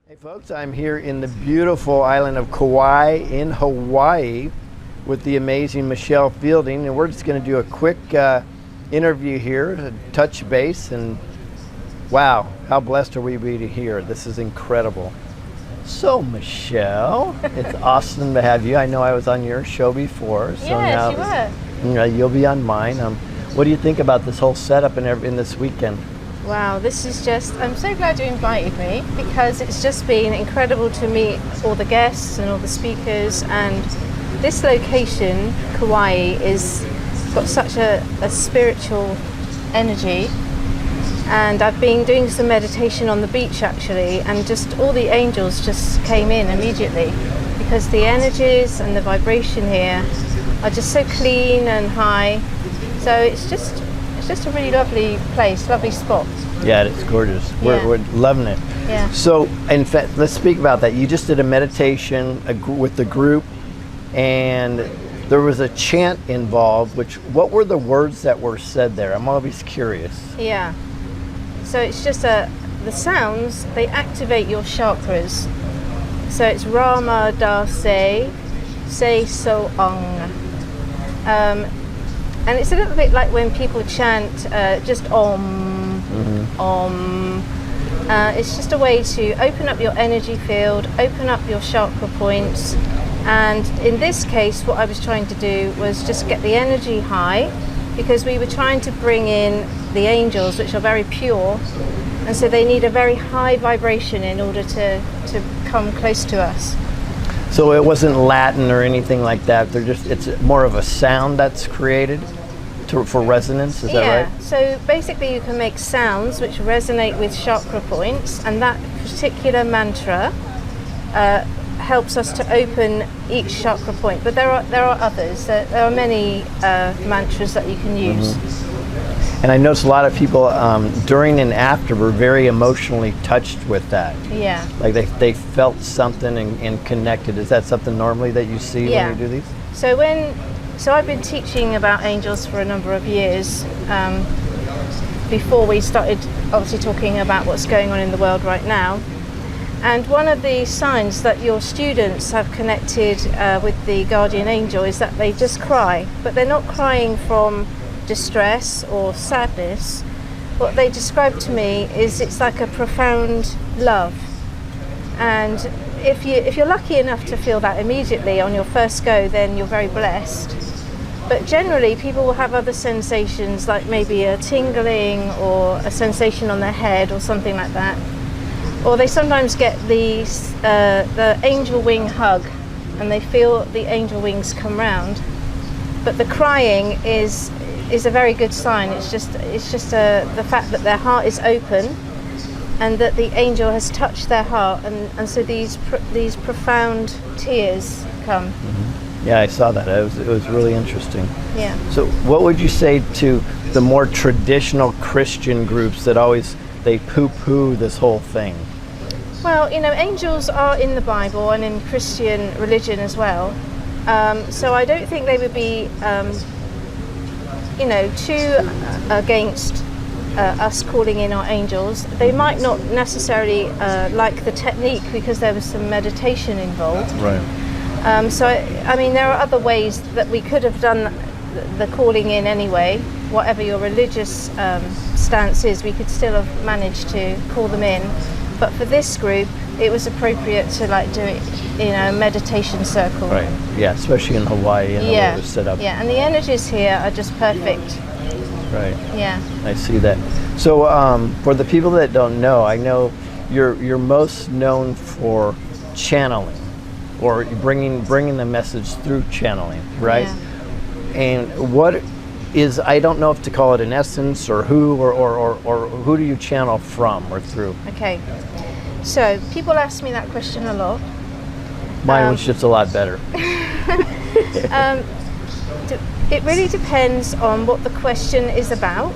Hey folks, I'm here in the beautiful island of Kauai in Hawaii with the amazing Michelle Fielding, and we're just going to do a quick interview here to touch base. And wow, how blessed are we to be here. This is incredible. So Michelle, it's awesome to have you. I know I was on your show before, so Yes, you were. you'll be on mine. What do you think about this whole setup in this weekend? Wow, this is just, I'm so glad you invited me because it's just been incredible to meet all the guests and all the speakers, and this location, Kauai, is got such a spiritual energy, and I've been doing some meditation on the beach actually, and just all the angels just came in immediately because the energies and the vibration here are just so clean and high, so it's just a really lovely place, lovely spot. Yeah, it's gorgeous. Yeah. We're loving it. Yeah. So, in fact, let's speak about that. You just did a meditation with the group, and there was a chant involved. What were the words that were said there? I'm always curious. Yeah. So it's just the sounds, they activate your chakras. So it's Rama Da Se So Ong. And it's a little bit like when people chant just Om, Om. It's just a way to open up your energy field, open up your chakra points. And in this case, what I was trying to do was just get the energy high, because we were trying to bring in the angels, which are very pure. And so they need a very high vibration in order to come close to us. So it wasn't Latin or anything like that. It's more of a sound that's created for resonance. Is that right? So basically you can make sounds which resonate with chakra points, and that particular mantra helps us to open each chakra point. But there are others. There are many mantras that you can use. And I noticed a lot of people during and after were very emotionally touched with that. Yeah. Like they felt something and connected. Is that something normally that you see when you do these? So I've been teaching about angels for a number of years before we started obviously talking about what's going on in the world right now. And one of the signs that your students have connected with the guardian angel is that they just cry, but they're not crying from distress or sadness. What they describe to me is it's like a profound love. And if you're lucky enough to feel that immediately on your first go, then you're very blessed. But generally people will have other sensations, like maybe a tingling or a sensation on their head or something like that. Or they sometimes get the angel wing hug, and they feel the angel wings come round. But the crying is a very good sign. It's just the fact that their heart is open and that the angel has touched their heart, and so these profound tears come. Yeah, I saw that. It was really interesting. Yeah. So what would you say to the more traditional Christian groups that they poo-poo this whole thing? Well, angels are in the Bible and in Christian religion as well. So I don't think they would be too against us calling in our angels. They might not necessarily like the technique because there was some meditation involved. Right. So I mean, there are other ways that we could have done the calling in anyway. Whatever your religious stance is, we could still have managed to call them in. But for this group, it was appropriate to do it in a meditation circle. Right. Yeah, especially in Hawaii and the way it was set up. Yeah, and the energies here are just perfect. Right. Yeah. I see that. So for the people that don't know, I know you're most known for channeling, or bringing the message through channeling, right? Yeah. And what is, I don't know if to call it an essence or who who do you channel from or through? Okay. So people ask me that question a lot. Mine was just a lot better. It really depends on what the question is about,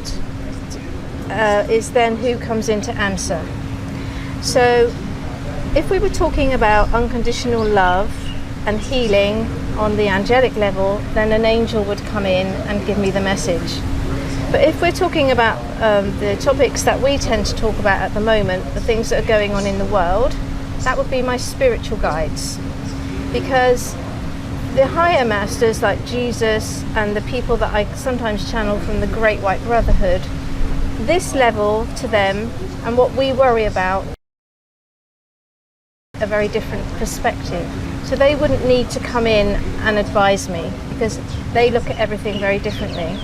is then who comes in to answer. So if we were talking about unconditional love and healing on the angelic level, then an angel would come in and give me the message. But if we're talking about the topics that we tend to talk about at the moment, the things that are going on in the world, that would be my spiritual guides, because the higher masters like Jesus and the people that I sometimes channel from the Great White Brotherhood, this level to them and what we worry about, a very different perspective. So they wouldn't need to come in and advise me because they look at everything very differently.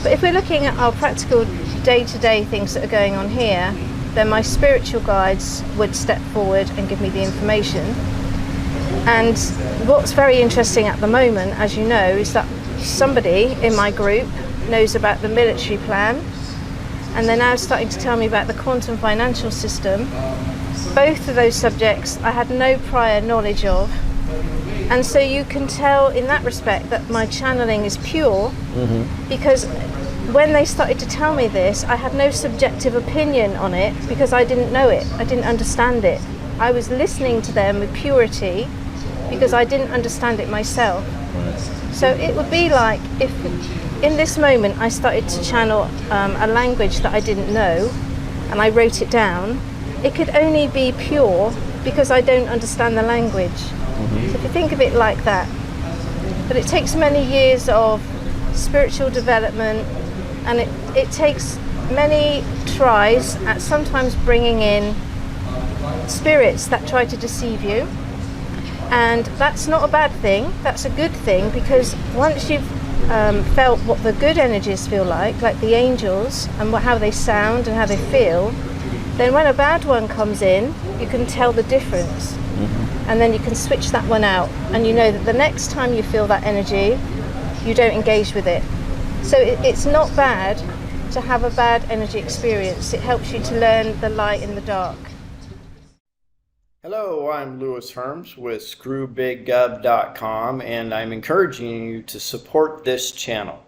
But if we're looking at our practical day-to-day things that are going on here, then my spiritual guides would step forward and give me the information. And what's very interesting at the moment, as you know, is that somebody in my group knows about the military plan, and they're now starting to tell me about the quantum financial system. Both of those subjects I had no prior knowledge of. And so you can tell in that respect that my channeling is pure, because when they started to tell me this, I had no subjective opinion on it because I didn't know it, I didn't understand it. I was listening to them with purity because I didn't understand it myself. So it would be like if in this moment I started to channel a language that I didn't know and I wrote it down, it could only be pure because I don't understand the language. So if you think of it like that, but it takes many years of spiritual development, and it takes many tries at sometimes bringing in spirits that try to deceive you. And that's not a bad thing, that's a good thing, because once you've felt what the good energies feel like the angels, and how they sound and how they feel, then when a bad one comes in, you can tell the difference. And then you can switch that one out, and you know that the next time you feel that energy, you don't engage with it. So it's not bad to have a bad energy experience. It helps you to learn the light in the dark. Hello, I'm Lewis Herms with ScrewBigGov.com, and I'm encouraging you to support this channel.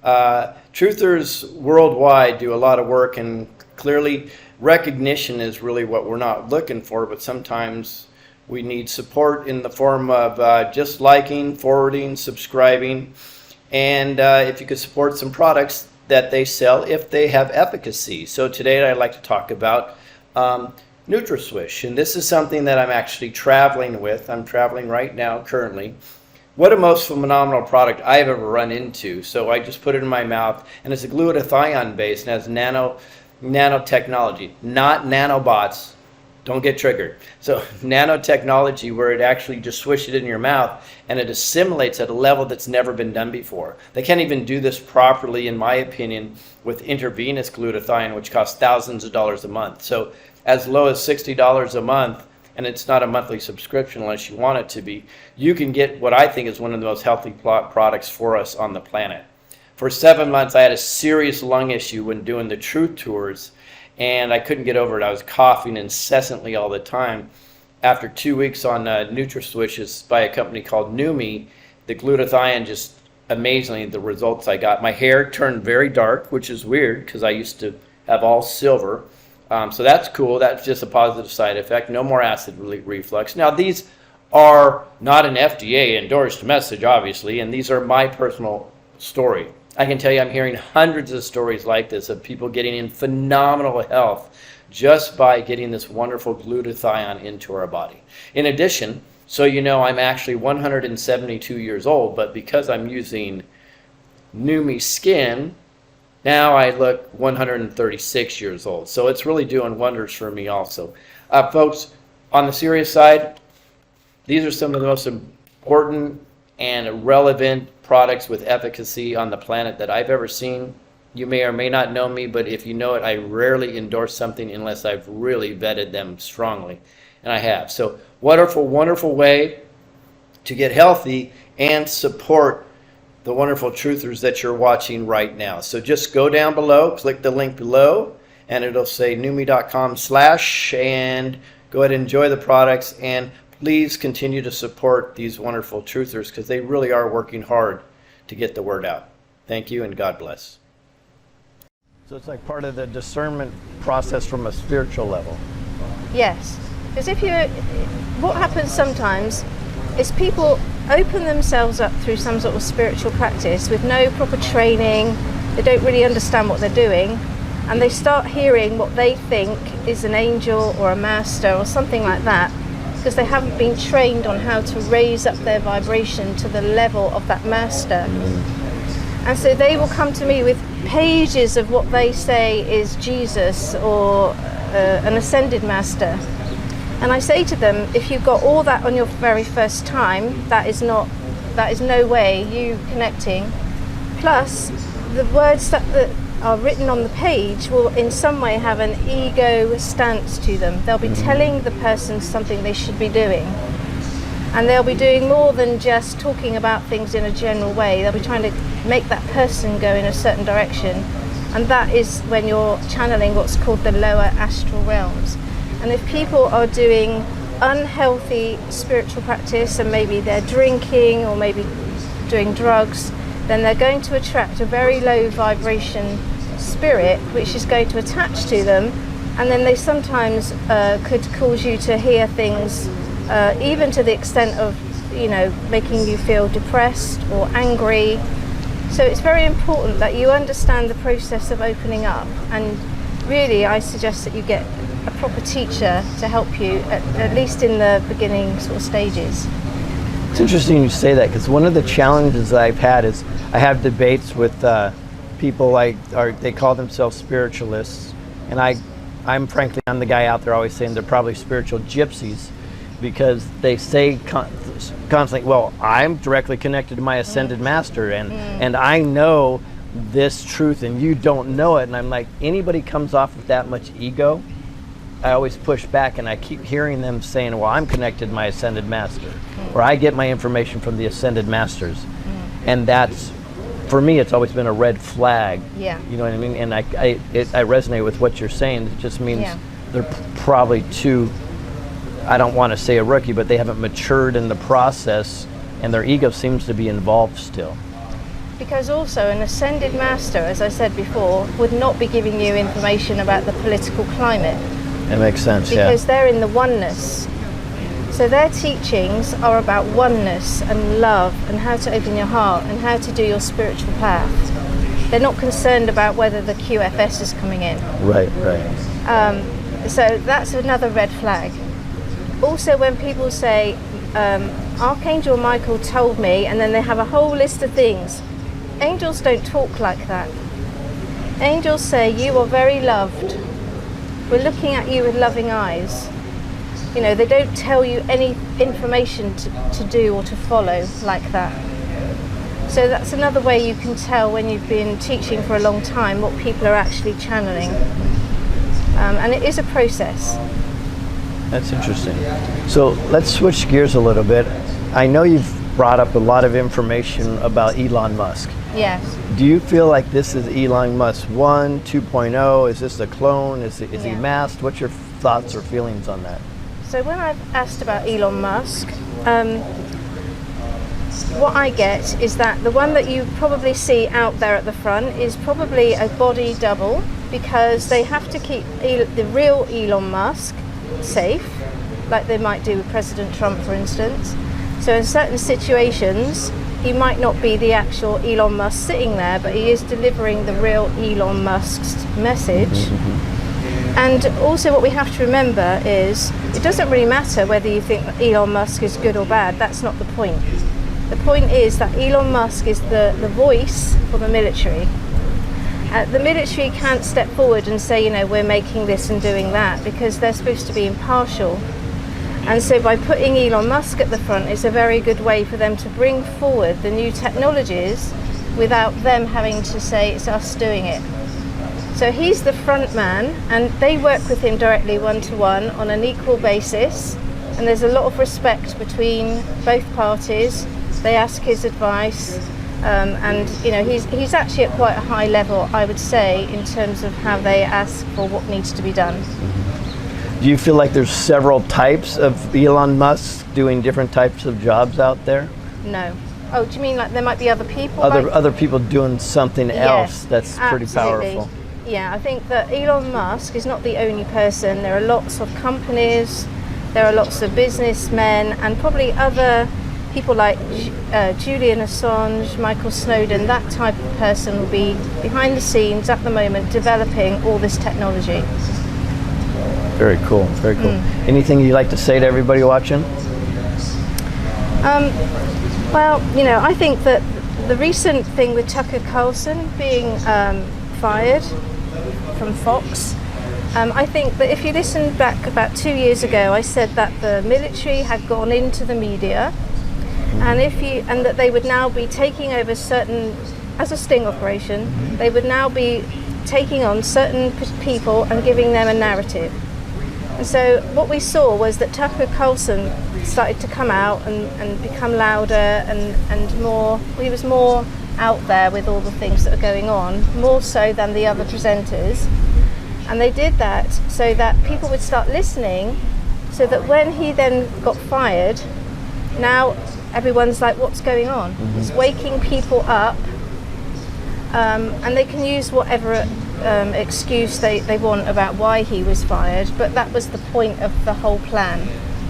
Truthers worldwide do a lot of work, and clearly recognition is really what we're not looking for, but sometimes we need support in the form of just liking, forwarding, subscribing, and if you could support some products that they sell if they have efficacy. So today I'd like to talk about NutraSwish, and this is something that I'm actually traveling with. I'm traveling right now currently. What a most phenomenal product I've ever run into. So I just put it in my mouth, and it's a glutathione base and has nanotechnology, not nanobots. Don't get triggered. So nanotechnology, where it actually just swish it in your mouth and it assimilates at a level that's never been done before. They can't even do this properly, in my opinion, with intravenous glutathione, which costs thousands of dollars a month. So as low as $60 a month, and it's not a monthly subscription unless you want it to be, you can get what I think is one of the most healthy products for us on the planet. For 7 months, I had a serious lung issue when doing the Truth Tours, and I couldn't get over it. I was coughing incessantly all the time. After 2 weeks on NutraSwishes by a company called Neumi, the glutathione, just amazingly, the results I got. My hair turned very dark, which is weird because I used to have all silver. So that's cool. That's just a positive side effect. No more acid reflux. Now, these are not an FDA endorsed message, obviously, and these are my personal story. I can tell you I'm hearing hundreds of stories like this of people getting in phenomenal health just by getting this wonderful glutathione into our body. In addition, so you know, I'm actually 172 years old, but because I'm using Neumi skin, now I look 136 years old. So it's really doing wonders for me also. Folks, on the serious side, these are some of the most important and relevant products with efficacy on the planet that I've ever seen. You may or may not know me, but if you know it, I rarely endorse something unless I've really vetted them strongly, and I have. So wonderful, wonderful way to get healthy and support the wonderful truthers that you're watching right now. So just go down below, click the link below, and it'll say neumi.com/ and go ahead and enjoy the products, and please continue to support these wonderful truthers because they really are working hard to get the word out. Thank you, and God bless. So it's like part of the discernment process from a spiritual level. Yes, because what happens sometimes is people open themselves up through some sort of spiritual practice with no proper training. They don't really understand what they're doing, and they start hearing what they think is an angel or a master or something like that, because they haven't been trained on how to raise up their vibration to the level of that master. And so they will come to me with pages of what they say is Jesus or an ascended master. And I say to them, if you've got all that on your very first time, that is no way you connecting. Plus, the words that are written on the page will in some way have an ego stance to them. They'll be telling the person something they should be doing. And they'll be doing more than just talking about things in a general way. They'll be trying to make that person go in a certain direction. And that is when you're channeling what's called the lower astral realms. And if people are doing unhealthy spiritual practice, and maybe they're drinking or maybe doing drugs, then they're going to attract a very low vibration spirit which is going to attach to them, and then they sometimes could cause you to hear things even to the extent of, you know, making you feel depressed or angry. So it's very important that you understand the process of opening up, and really I suggest that you get a proper teacher to help you at least in the beginning sort of stages. It's interesting you say that, because one of the challenges that I've had is I have debates with people they call themselves spiritualists, and I'm frankly the guy out there always saying they're probably spiritual gypsies, because they say constantly, well, I'm directly connected to my ascended master, and I know this truth and you don't know it. And I'm like, anybody comes off with that much ego, I always push back, and I keep hearing them saying, well, I'm connected to my ascended master, or I get my information from the ascended masters. And that's, for me, it's always been a red flag. Yeah. You know what I mean? And I resonate with what you're saying. It just means they're probably too, I don't want to say a rookie, but they haven't matured in the process, and their ego seems to be involved still. Because also an ascended master, as I said before, would not be giving you information about the political climate. That makes sense, because they're in the oneness. So their teachings are about oneness and love and how to open your heart and how to do your spiritual path. They're not concerned about whether the QFS is coming in. Right. So that's another red flag. Also, when people say, Archangel Michael told me, and then they have a whole list of things. Angels don't talk like that. Angels say, you are very loved. We're looking at you with loving eyes. You know, they don't tell you any information to do or to follow like that. So that's another way you can tell when you've been teaching for a long time what people are actually channeling. And it is a process. That's interesting. So let's switch gears a little bit. I know you've brought up a lot of information about Elon Musk. Yes. Do you feel like this is Elon Musk 1, 2.0? Is this a clone? Is he masked? What's your thoughts or feelings on that? So when I've asked about Elon Musk, what I get is that the one that you probably see out there at the front is probably a body double, because they have to keep the real Elon Musk safe, like they might do with President Trump, for instance. So in certain situations, he might not be the actual Elon Musk sitting there, but he is delivering the real Elon Musk's message. And also what we have to remember is, it doesn't really matter whether you think that Elon Musk is good or bad. That's not the point. The point is that Elon Musk is the voice for the military. The military can't step forward and say, you know, we're making this and doing that, because they're supposed to be impartial. And so by putting Elon Musk at the front, it's a very good way for them to bring forward the new technologies without them having to say it's us doing it. So he's the front man, and they work with him directly one-to-one on an equal basis, and there's a lot of respect between both parties. They ask his advice, and you know, he's actually at quite a high level, I would say, in terms of how they ask for what needs to be done. Do you feel like there's several types of Elon Musk doing different types of jobs out there? No. Oh, do you mean like there might be other people? Other people doing something else that's pretty powerful? Yeah, I think that Elon Musk is not the only person. There are lots of companies, there are lots of businessmen, and probably other people like Julian Assange, Michael Snowden. That type of person will be behind the scenes at the moment developing all this technology. Very cool, very cool. Anything you'd like to say to everybody watching? Well, you know, I think that the recent thing with Tucker Carlson being fired from Fox, I think that if you listen back about 2 years ago, I said that the military had gone into the media, and that they would now be taking over certain, as a sting operation, they would now be taking on certain people and giving them a narrative. And so what we saw was that Tucker Carlson started to come out and become louder and more, he was more out there with all the things that are going on, more so than the other presenters. And they did that so that people would start listening, so that when he then got fired, now everyone's like, what's going on? It's waking people up, and they can use whatever excuse they want about why he was fired, but that was the point of the whole plan,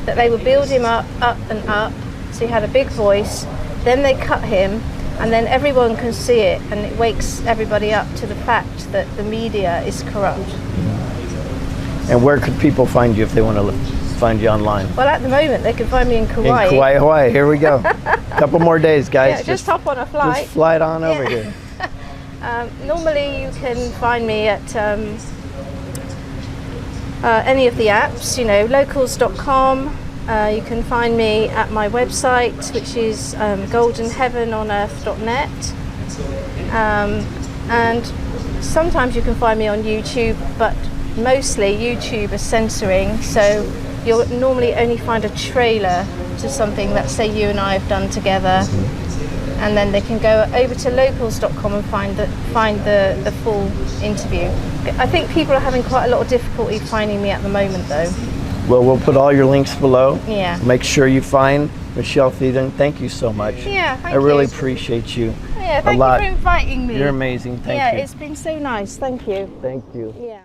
that they would build him up and up, so he had a big voice, then they cut him, and then everyone can see it, and it wakes everybody up to the fact that the media is corrupt. And where could people find you if they want to find you online? Well, at the moment they can find me in Kauai. In Kauai, Hawaii. Here we go. Couple more days, guys. Yeah, just hop on a flight. Just fly it on over here. Normally you can find me at any of the apps, you know, locals.com. You can find me at my website, which is goldenheavenonearth.net. And sometimes you can find me on YouTube, but mostly YouTube is censoring, so you'll normally only find a trailer to something that, say, you and I have done together. And then they can go over to locals.com and find the full interview. I think people are having quite a lot of difficulty finding me at the moment, though. Well, we'll put all your links below. Yeah. Make sure you find Michelle Thieden. Thank you so much. Yeah, thank you. I really appreciate you. Yeah, thank you for inviting me. You're amazing. Thank you. Yeah, it's been so nice. Thank you. Thank you. Yeah.